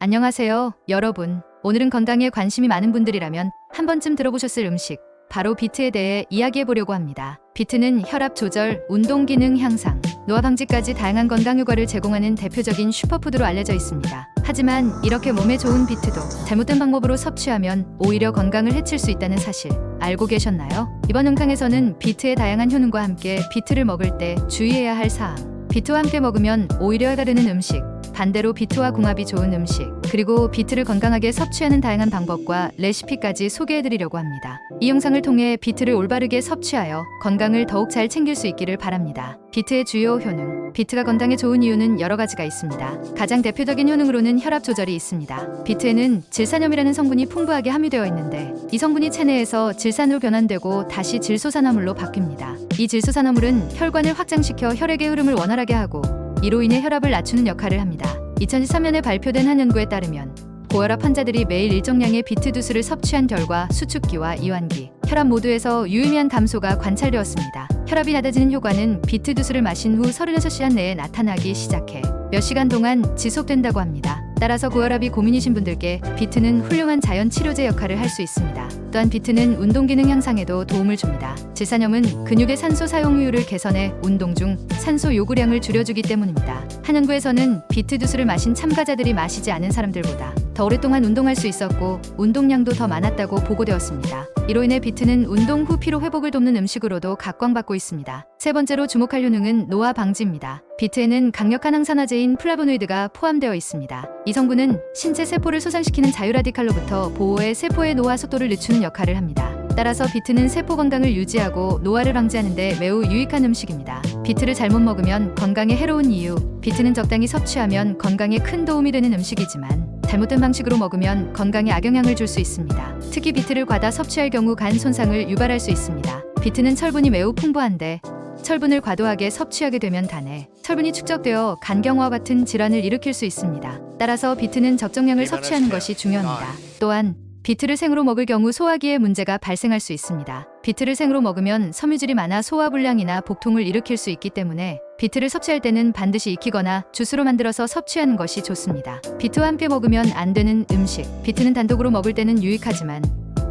안녕하세요, 여러분. 오늘은 건강에 관심이 많은 분들이라면 한 번쯤 들어보셨을 음식, 바로 비트에 대해 이야기해보려고 합니다. 비트는 혈압 조절, 운동 기능 향상, 노화 방지까지 다양한 건강 효과를 제공하는 대표적인 슈퍼푸드로 알려져 있습니다. 하지만 이렇게 몸에 좋은 비트도 잘못된 방법으로 섭취하면 오히려 건강을 해칠 수 있다는 사실 알고 계셨나요? 이번 영상에서는 비트의 다양한 효능과 함께 비트를 먹을 때 주의해야 할 사항, 비트와 함께 먹으면 오히려 해가 되는 음식, 반대로 비트와 궁합이 좋은 음식, 그리고 비트를 건강하게 섭취하는 다양한 방법과 레시피까지 소개해드리려고 합니다. 이 영상을 통해 비트를 올바르게 섭취하여 건강을 더욱 잘 챙길 수 있기를 바랍니다. 비트의 주요 효능. 비트가 건강에 좋은 이유는 여러 가지가 있습니다. 가장 대표적인 효능으로는 혈압 조절이 있습니다. 비트에는 질산염이라는 성분이 풍부하게 함유되어 있는데 이 성분이 체내에서 질산으로 변환되고 다시 질소산화물로 바뀝니다. 이 질소산화물은 혈관을 확장시켜 혈액의 흐름을 원활하게 하고 이로 인해 혈압을 낮추는 역할을 합니다. 2013년에 발표된 한 연구에 따르면 고혈압 환자들이 매일 일정량의 비트 두스를 섭취한 결과 수축기와 이완기, 혈압 모두에서 유의미한 감소가 관찰되었습니다. 혈압이 낮아지는 효과는 비트 두스를 마신 후 36시간 내에 나타나기 시작해 몇 시간 동안 지속된다고 합니다. 따라서 고혈압이 고민이신 분들께 비트는 훌륭한 자연 치료제 역할을 할 수 있습니다. 또한 비트는 운동 기능 향상에도 도움을 줍니다. 질산염은 근육의 산소 사용률을 개선해 운동 중 산소 요구량을 줄여주기 때문입니다. 한 연구에서는 비트 주스를 마신 참가자들이 마시지 않은 사람들보다 더 오랫동안 운동할 수 있었고 운동량도 더 많았다고 보고되었습니다. 이로 인해 비트는 운동 후 피로 회복을 돕는 음식으로도 각광받고 있습니다. 세 번째로 주목할 효능은 노화 방지입니다. 비트에는 강력한 항산화제인 플라보노이드가 포함되어 있습니다. 이 성분은 신체 세포를 손상시키는 자유라디칼로부터 보호해 세포의 노화 속도를 늦추는 역할을 합니다. 따라서 비트는 세포 건강을 유지하고 노화를 방지하는 데 매우 유익한 음식입니다. 비트를 잘못 먹으면 건강에 해로운 이유. 비트는 적당히 섭취하면 건강에 큰 도움이 되는 음식이지만 잘못된 방식으로 먹으면 건강에 악영향을 줄 수 있습니다. 특히 비트를 과다 섭취할 경우 간 손상을 유발할 수 있습니다. 비트는 철분이 매우 풍부한데 철분을 과도하게 섭취하게 되면 단에 철분이 축적되어 간경화와 같은 질환을 일으킬 수 있습니다. 따라서 비트는 적정량을 섭취하는 것이 중요합니다. 또한 비트를 생으로 먹을 경우 소화기에 문제가 발생할 수 있습니다. 비트를 생으로 먹으면 섬유질이 많아 소화불량이나 복통을 일으킬 수 있기 때문에 비트를 섭취할 때는 반드시 익히거나 주스로 만들어서 섭취하는 것이 좋습니다. 비트와 함께 먹으면 안 되는 음식. 비트는 단독으로 먹을 때는 유익하지만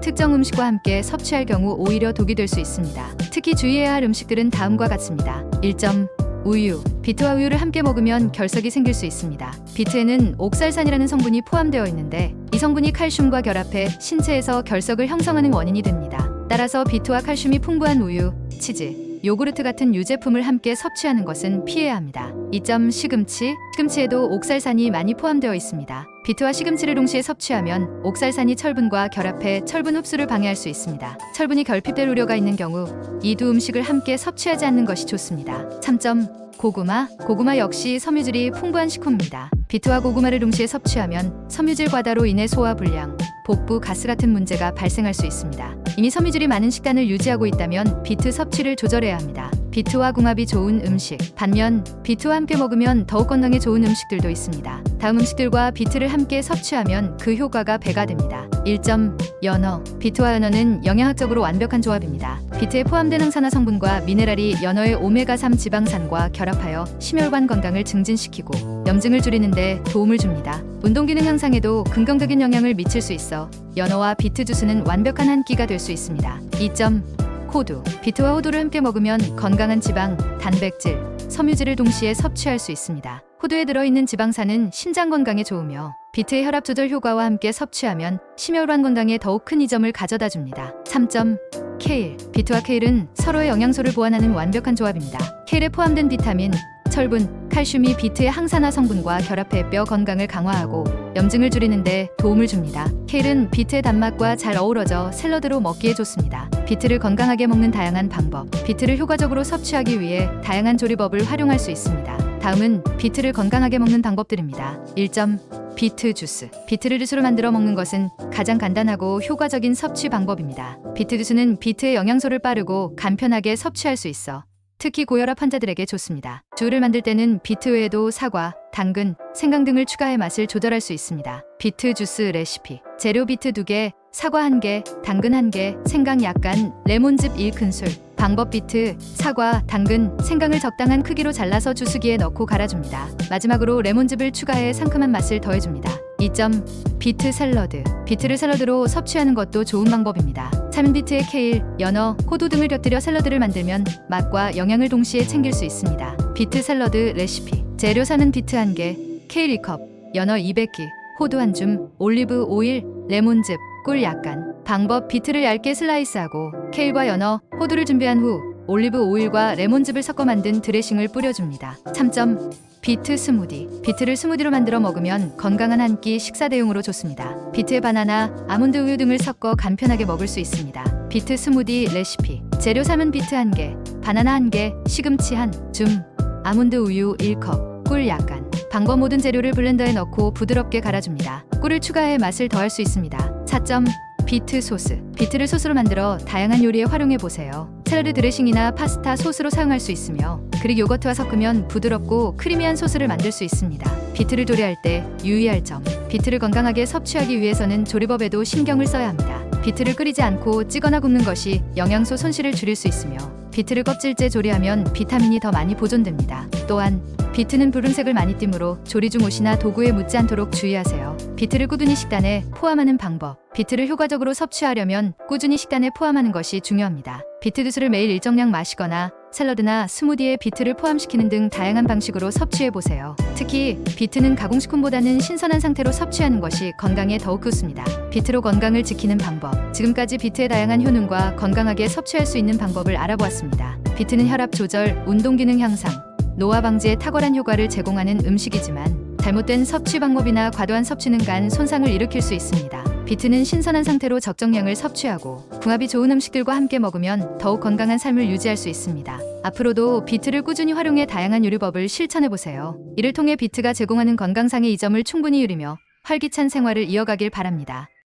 특정 음식과 함께 섭취할 경우 오히려 독이 될 수 있습니다. 특히 주의해야 할 음식들은 다음과 같습니다. 1점. 우유. 비트와 우유를 함께 먹으면 결석이 생길 수 있습니다. 비트에는 옥살산이라는 성분이 포함되어 있는데 이 성분이 칼슘과 결합해 신체에서 결석을 형성하는 원인이 됩니다. 따라서 비트와 칼슘이 풍부한 우유, 치즈, 요구르트 같은 유제품을 함께 섭취하는 것은 피해야 합니다. 2점. 시금치. 시금치에도 옥살산이 많이 포함되어 있습니다. 비트와 시금치를 동시에 섭취하면 옥살산이 철분과 결합해 철분 흡수를 방해할 수 있습니다. 철분이 결핍될 우려가 있는 경우 이 두 음식을 함께 섭취하지 않는 것이 좋습니다. 3점. 고구마. 고구마 역시 섬유질이 풍부한 식품입니다. 비트와 고구마를 동시에 섭취하면 섬유질 과다로 인해 소화불량, 복부 가스 같은 문제가 발생할 수 있습니다. 이미 섬유질이 많은 식단을 유지하고 있다면 비트 섭취를 조절해야 합니다. 비트와 궁합이 좋은 음식. 반면 비트와 함께 먹으면 더욱 건강에 좋은 음식들도 있습니다. 다음 음식들과 비트를 함께 섭취하면 그 효과가 배가 됩니다. 1점. 연어. 비트와 연어는 영양학적으로 완벽한 조합입니다. 비트에 포함된 항산화 성분과 미네랄이 연어의 오메가3 지방산과 결합하여 심혈관 건강을 증진시키고 염증을 줄이는 데 도움을 줍니다. 운동기능 향상에도 긍정적인 영향을 미칠 수 있어 연어와 비트 주스는 완벽한 한 끼가 될 수 있습니다. 2점. 호두. 비트와 호두를 함께 먹으면 건강한 지방, 단백질, 섬유질을 동시에 섭취할 수 있습니다. 호두에 들어있는 지방산은 심장 건강에 좋으며 비트의 혈압 조절 효과와 함께 섭취하면 심혈관 건강에 더욱 큰 이점을 가져다 줍니다. 3점. 케일. 비트와 케일은 서로의 영양소를 보완하는 완벽한 조합입니다. 케일에 포함된 비타민, 철분, 칼슘이 비트의 항산화 성분과 결합해 뼈 건강을 강화하고 염증을 줄이는 데 도움을 줍니다. 케일은 비트의 단맛과 잘 어우러져 샐러드로 먹기에 좋습니다. 비트를 건강하게 먹는 다양한 방법. 비트를 효과적으로 섭취하기 위해 다양한 조리법을 활용할 수 있습니다. 다음은 비트를 건강하게 먹는 방법들입니다. 1점. 비트 주스. 비트를 주스로 만들어 먹는 것은 가장 간단하고 효과적인 섭취 방법입니다. 비트 주스는 비트의 영양소를 빠르고 간편하게 섭취할 수 있어 특히 고혈압 환자들에게 좋습니다. 주를 만들 때는 비트 외에도 사과, 당근, 생강 등을 추가해 맛을 조절할 수 있습니다. 비트 주스 레시피. 재료 비트 2개, 사과 1개, 당근 1개, 생강 약간, 레몬즙 1큰술. 방법 비트, 사과, 당근, 생강을 적당한 크기로 잘라서 주스기에 넣고 갈아줍니다. 마지막으로 레몬즙을 추가해 상큼한 맛을 더해줍니다. 2점. 비트 샐러드. 비트를 샐러드로 섭취하는 것도 좋은 방법입니다. 삶은 비트에 케일, 연어, 호두 등을 곁들여 샐러드를 만들면 맛과 영양을 동시에 챙길 수 있습니다. 비트 샐러드 레시피. 재료: 삶은 비트 1개, 케일 2컵, 연어 200기, 호두 1줌, 올리브 오일, 레몬즙, 꿀 약간. 방법: 비트를 얇게 슬라이스하고 케일과 연어, 호두를 준비한 후 올리브 오일과 레몬즙을 섞어 만든 드레싱을 뿌려줍니다. 3점. 비트 스무디. 비트를 스무디로 만들어 먹으면 건강한 한 끼 식사 대용으로 좋습니다. 비트에 바나나, 아몬드 우유 등을 섞어 간편하게 먹을 수 있습니다. 비트 스무디 레시피. 재료: 삶은 비트 1개, 바나나 1개, 시금치 1줌, 아몬드 우유 1컵, 꿀 약간. 방법: 모든 재료를 블렌더에 넣고 부드럽게 갈아줍니다. 꿀을 추가해 맛을 더할 수 있습니다. 4점. 비트 소스. 비트를 소스로 만들어 다양한 요리에 활용해 보세요. 샐러드 드레싱이나 파스타 소스로 사용할 수 있으며 그릭 요거트와 섞으면 부드럽고 크리미한 소스를 만들 수 있습니다. 비트를 조리할 때 유의할 점. 비트를 건강하게 섭취하기 위해서는 조리법에도 신경을 써야 합니다. 비트를 끓이지 않고 찌거나 굽는 것이 영양소 손실을 줄일 수 있으며 비트를 껍질째 조리하면 비타민이 더 많이 보존됩니다. 또한 비트는 붉은색을 많이 띠므로 조리 중 옷이나 도구에 묻지 않도록 주의하세요. 비트를 꾸준히 식단에 포함하는 방법. 비트를 효과적으로 섭취하려면 꾸준히 식단에 포함하는 것이 중요합니다. 비트 주스를 매일 일정량 마시거나 샐러드나 스무디에 비트를 포함시키는 등 다양한 방식으로 섭취해 보세요. 특히 비트는 가공식품보다는 신선한 상태로 섭취하는 것이 건강에 더욱 좋습니다. 비트로 건강을 지키는 방법. 지금까지 비트의 다양한 효능과 건강하게 섭취할 수 있는 방법을 알아보았습니다. 비트는 혈압 조절, 운동 기능 향상, 노화 방지에 탁월한 효과를 제공하는 음식이지만 잘못된 섭취 방법이나 과도한 섭취는 간 손상을 일으킬 수 있습니다. 비트는 신선한 상태로 적정량을 섭취하고 궁합이 좋은 음식들과 함께 먹으면 더욱 건강한 삶을 유지할 수 있습니다. 앞으로도 비트를 꾸준히 활용해 다양한 요리법을 실천해 보세요. 이를 통해 비트가 제공하는 건강상의 이점을 충분히 누리며 활기찬 생활을 이어가길 바랍니다.